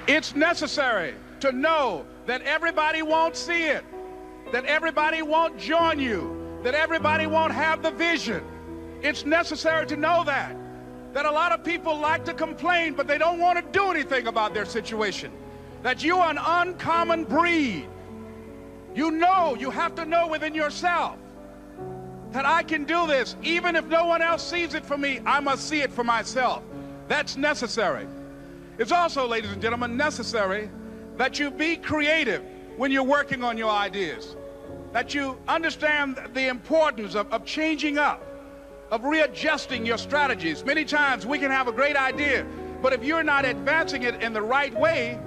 It's necessary to know that everybody won't see it, that everybody won't join you, that everybody won't have the vision. It's necessary to know that a lot of people like to complain, but they don't want to do anything about their situation, that you are an uncommon breed. You know, you have to know within yourself that I can do this. Even if no one else sees it for me, I must see it for myself. That's necessary. It's also, ladies and gentlemen, necessary that you be creative when you're working on your ideas, that you understand the importance of changing up, of readjusting your strategies. Many times we can have a great idea, but if you're not advancing it in the right way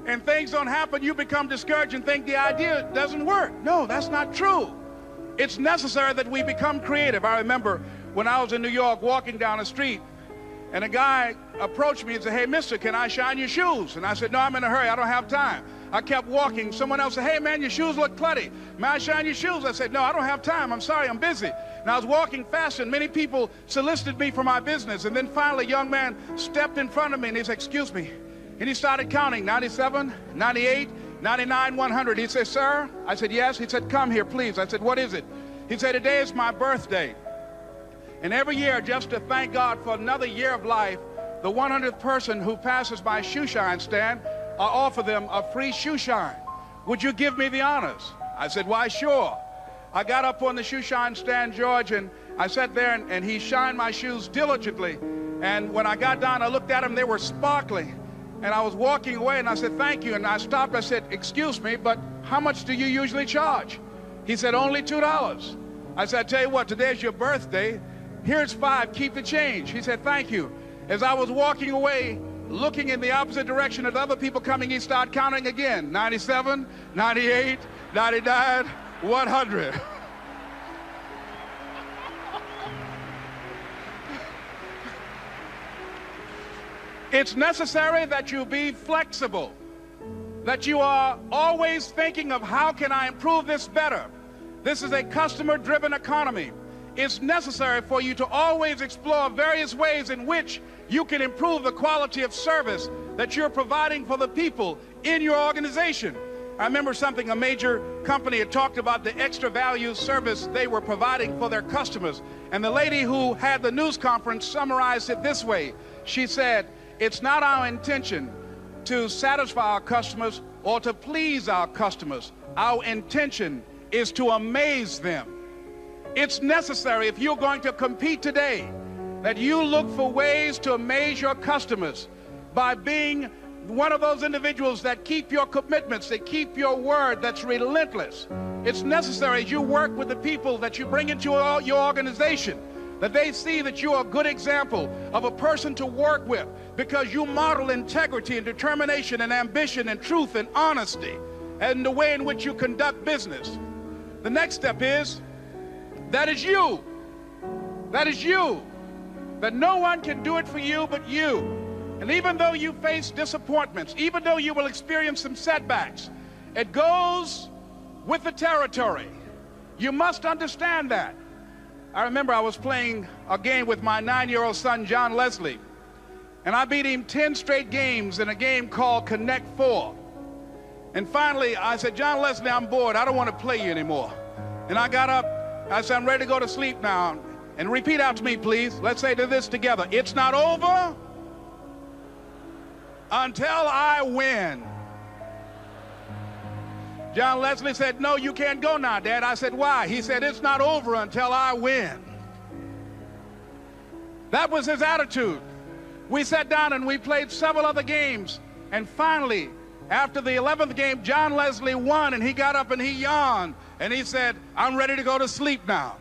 and things don't happen, you become discouraged and think the idea doesn't work. No, that's not true. It's necessary that we become creative. I remember when I was in New York walking down the street, and a guy approached me and said, "Hey, mister, can I shine your shoes?" And I said, "No, I'm in a hurry. I don't have time." I kept walking. Someone else said, "Hey, man, your shoes look clutty. May I shine your shoes?" I said, "No, I don't have time. I'm sorry, I'm busy." And I was walking faster, and many people solicited me for my business. And then finally, a young man stepped in front of me, and he said, "Excuse me." And he started counting, 97, 98, 99, 100. He said, "Sir?" I said, "Yes." He said, "Come here, please." I said, "What is it?" He said, "Today is my birthday. And every year, just to thank God for another year of life, the 100th person who passes my shoe shine stand, I offer them a free shoe shine. Would you give me the honors?" I said, "Why, sure." I got up on the shoe shine stand, George, and I sat there, and he shined my shoes diligently. And when I got down, I looked at them, they were sparkling. And I was walking away, and I said, "Thank you." And I stopped, I said, "Excuse me, but how much do you usually charge?" He said, "Only $2. I said, "I tell you what, today's your birthday. Here's $5, keep the change." He said, "Thank you." As I was walking away, looking in the opposite direction at other people coming, he started counting again. 97, 98, 99, 100. It's necessary that you be flexible, that you are always thinking of how can I improve this better. This is a customer-driven economy. It's necessary for you to always explore various ways in which you can improve the quality of service that you're providing for the people in your organization. I remember something, a major company had talked about the extra value service they were providing for their customers. And the lady who had the news conference summarized it this way. She said, "It's not our intention to satisfy our customers or to please our customers. Our intention is to amaze them." It's necessary, if you're going to compete today, that you look for ways to amaze your customers by being one of those individuals that keep your commitments, that keep your word, that's relentless. It's necessary as you work with the people that you bring into your organization, that they see that you're a good example of a person to work with because you model integrity and determination and ambition and truth and honesty and the way in which you conduct business. The next step is, that is you. That is you. That no one can do it for you but you. And even though you face disappointments, even though you will experience some setbacks, it goes with the territory. You must understand that. I remember I was playing a game with my 9-year-old son, John Leslie, and I beat him 10 straight games in a game called Connect 4. And finally, I said, "John Leslie, I'm bored. I don't want to play you anymore." And I got up. I said, "I'm ready to go to sleep now." And repeat out to me, please. Let's say this together. "It's not over until I win." John Leslie said, "No, you can't go now, Dad." I said, "Why?" He said, "It's not over until I win." That was his attitude. We sat down and we played several other games. And finally, after the 11th game, John Leslie won, and he got up and he yawned. And he said, "I'm ready to go to sleep now."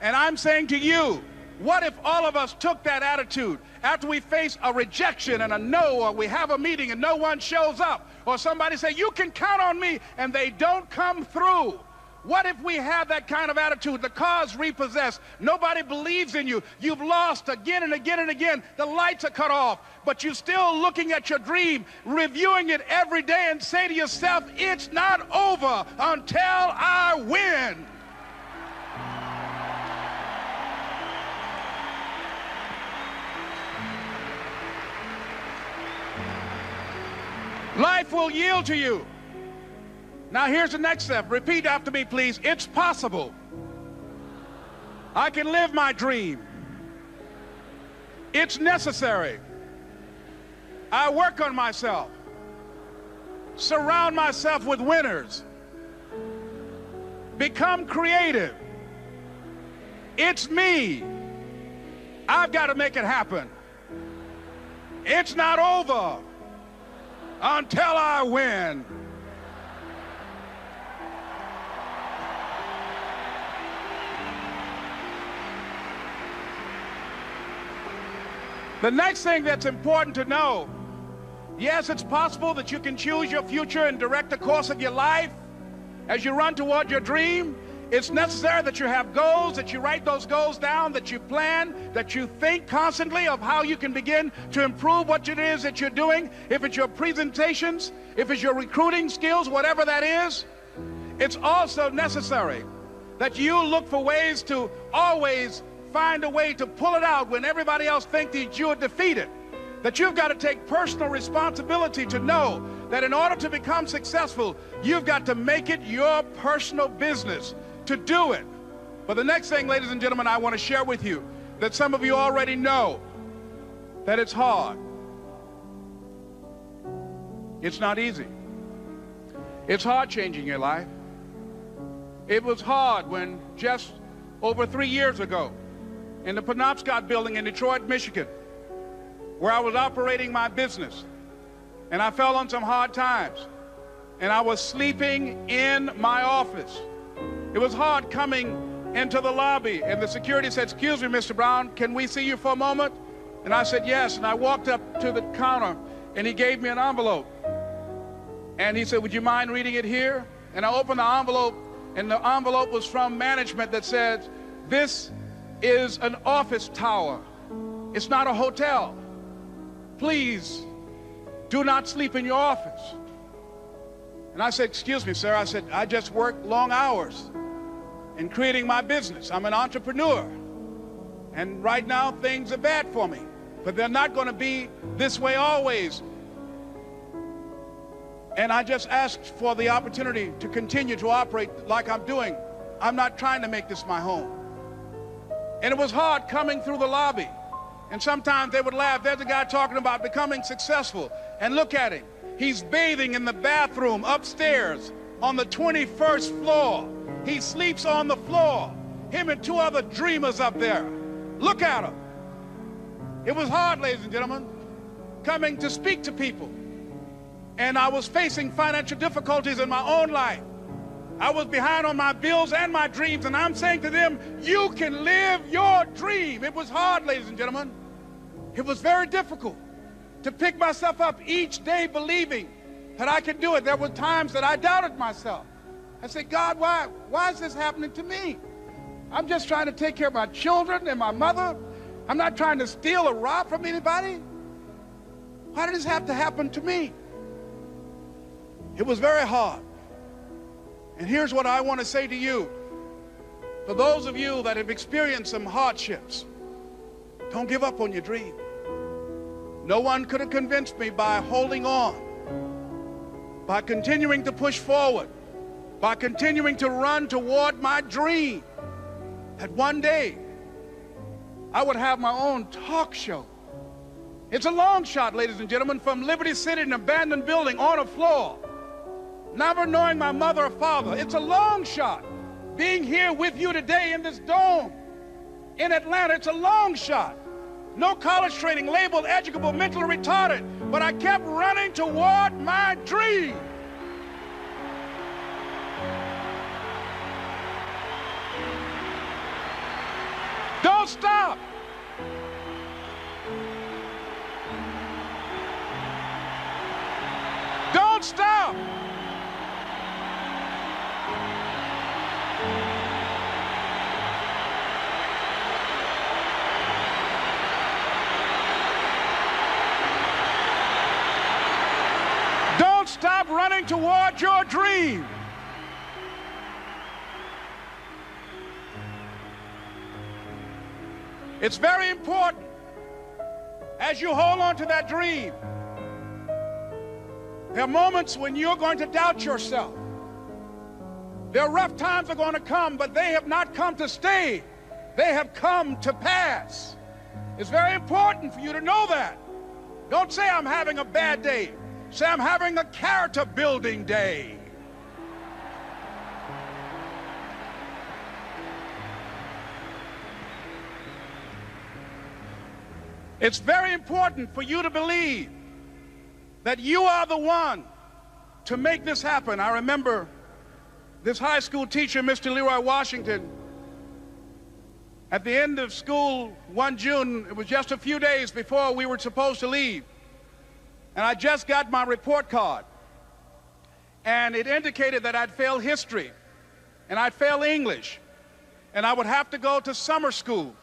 And I'm saying to you, what if all of us took that attitude after we face a rejection and a no, or we have a meeting and no one shows up, or somebody say, "You can count on me," and they don't come through? What if we have that kind of attitude? The car's repossessed. Nobody believes in you. You've lost again and again and again. The lights are cut off, but you're still looking at your dream, reviewing it every day, and say to yourself, "It's not over until I win." Life will yield to you. Now here's the next step. Repeat after me, please. It's possible. I can live my dream. It's necessary. I work on myself. Surround myself with winners. Become creative. It's me. I've got to make it happen. It's not over until I win. The next thing that's important to know, yes, it's possible that you can choose your future and direct the course of your life as you run toward your dream. It's necessary that you have goals, that you write those goals down, that you plan, that you think constantly of how you can begin to improve what it is that you're doing. If it's your presentations, if it's your recruiting skills, whatever that is, it's also necessary that you look for ways to always find a way to pull it out when everybody else thinks that you are defeated. That you've got to take personal responsibility to know that in order to become successful, you've got to make it your personal business to do it. But the next thing, ladies and gentlemen, I want to share with you that some of you already know that it's hard. It's not easy. It's hard changing your life. It was hard when just over 3 years ago in the Penobscot building in Detroit, Michigan, where I was operating my business, and I fell on some hard times, and I was sleeping in my office. It was hard coming into the lobby, and the security said, "Excuse me, Mr. Brown, can we see you for a moment?" And I said, "Yes." And I walked up to the counter, and he gave me an envelope. And he said, "Would you mind reading it here?" And I opened the envelope, and the envelope was from management that said, "This is an office tower. It's not a hotel. Please do not sleep in your office." And I said, "Excuse me, sir." I said, "I just work long hours in creating my business. I'm an entrepreneur. And right now things are bad for me. But they're not going to be this way always. And I just asked for the opportunity to continue to operate like I'm doing. I'm not trying to make this my home." And it was hard coming through the lobby. And sometimes they would laugh. There's a guy talking about becoming successful. And look at him. He's bathing in the bathroom upstairs on the 21st floor. He sleeps on the floor. Him and 2 other dreamers up there. Look at him. It was hard, ladies and gentlemen, coming to speak to people. And I was facing financial difficulties in my own life. I was behind on my bills and my dreams, and I'm saying to them, you can live your dream. It was hard, ladies and gentlemen. It was very difficult to pick myself up each day believing that I could do it. There were times that I doubted myself. I said, "God, why is this happening to me? I'm just trying to take care of my children and my mother. I'm not trying to steal or rob from anybody. Why did this have to happen to me?" It was very hard. And here's what I want to say to you. For those of you that have experienced some hardships, don't give up on your dream. No one could have convinced me by holding on, by continuing to push forward, by continuing to run toward my dream, that one day I would have my own talk show. It's a long shot, ladies and gentlemen, from Liberty City, an abandoned building on a floor, never knowing my mother or father. It's a long shot. Being here with you today in this dome in Atlanta, it's a long shot. No college training, labeled educable, mentally retarded, but I kept running toward my dream. Don't stop. Don't stop. Don't stop running toward your dream. It's very important as you hold on to that dream There are moments when you're going to doubt yourself. There are rough times that are going to come, but they have not come to stay. They have come to pass. It's very important for you to know that. Don't say I'm having a bad day. Say I'm having a character building day. It's very important for you to believe that you are the one to make this happen. I remember this high school teacher, Mr. Leroy Washington, at the end of school one June, it was just a few days before we were supposed to leave, and I just got my report card, and it indicated that I'd failed history, and I'd failed English, and I would have to go to summer school.